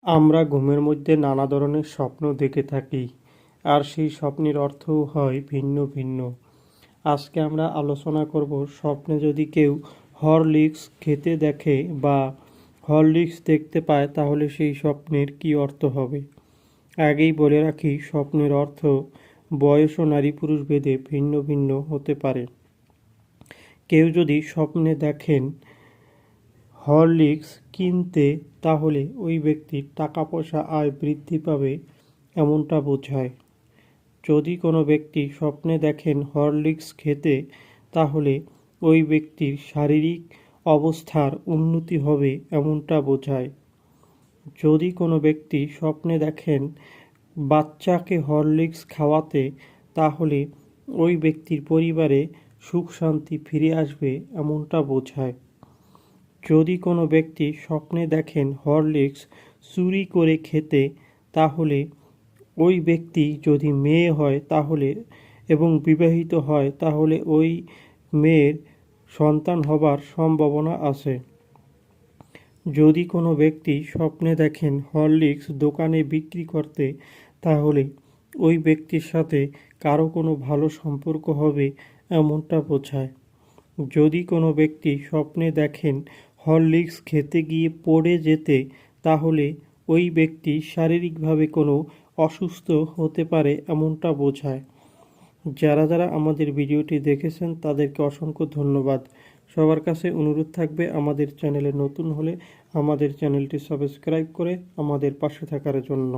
আমরা ঘুমের মধ্যে নানা ধরনের স্বপ্ন দেখে থাকি, আর সেই স্বপ্নের অর্থও হয় ভিন্ন ভিন্ন। আজকে আমরা আলোচনা করব, স্বপ্নে যদি কেউ হরলিক্স খেতে দেখে বা হরলিক্স দেখতে পায় তাহলে সেই স্বপ্নের কী অর্থ হবে। আগেই বলে রাখি, স্বপ্নের অর্থ বয়স ও নারী পুরুষ ভেদে ভিন্ন ভিন্ন হতে পারে। কেউ যদি স্বপ্নে দেখেন হরলিক্স কিনতে, তাহলে ওই ব্যক্তির টাকা পয়সা আয় বৃদ্ধি পাবে, এমনটা বোঝায়। যদি কোনো ব্যক্তি স্বপ্নে দেখেন হরলিক্স খেতে, তাহলে ওই ব্যক্তির শারীরিক অবস্থার উন্নতি হবে, এমনটা বোঝায়। যদি কোনো ব্যক্তি স্বপ্নে দেখেন বাচ্চাকে হরলিক্স খাওয়াতে, তাহলে ওই ব্যক্তির পরিবারে সুখ শান্তি ফিরে আসবে, এমনটা বোঝায়। যদি কোনো ব্যক্তি স্বপ্নে দেখেন হরলিক্স চুরি করে খেতে, তাহলে ওই ব্যক্তি যদি মেয়ে হয় তাহলে এবং বিবাহিত হয়, তাহলে ওই মেয়ের সন্তান হবার সম্ভাবনা আছে। যদি কোনো ব্যক্তি স্বপ্নে দেখেন হরলিক্স দোকানে বিক্রি করতে, তাহলে ওই ব্যক্তির সাথে কারো কোনো ভালো সম্পর্ক হবে, এমনটা বোঝায়। যদি কোনো ব্যক্তি স্বপ্নে দেখেন হরলিক্স খেতে গিয়ে পড়ে যেতে, তাহলে ওই ব্যক্তি শারীরিকভাবে কোনো অসুস্থ হতে পারে, এমনটা বোঝায়। যারা যারা আমাদের ভিডিওটি দেখেছেন তাদেরকে অসংখ্য ধন্যবাদ। সবার কাছে অনুরোধ থাকবে, আমাদের চ্যানেলে নতুন হলে আমাদের চ্যানেলটি সাবস্ক্রাইব করে আমাদের পাশে থাকার জন্য।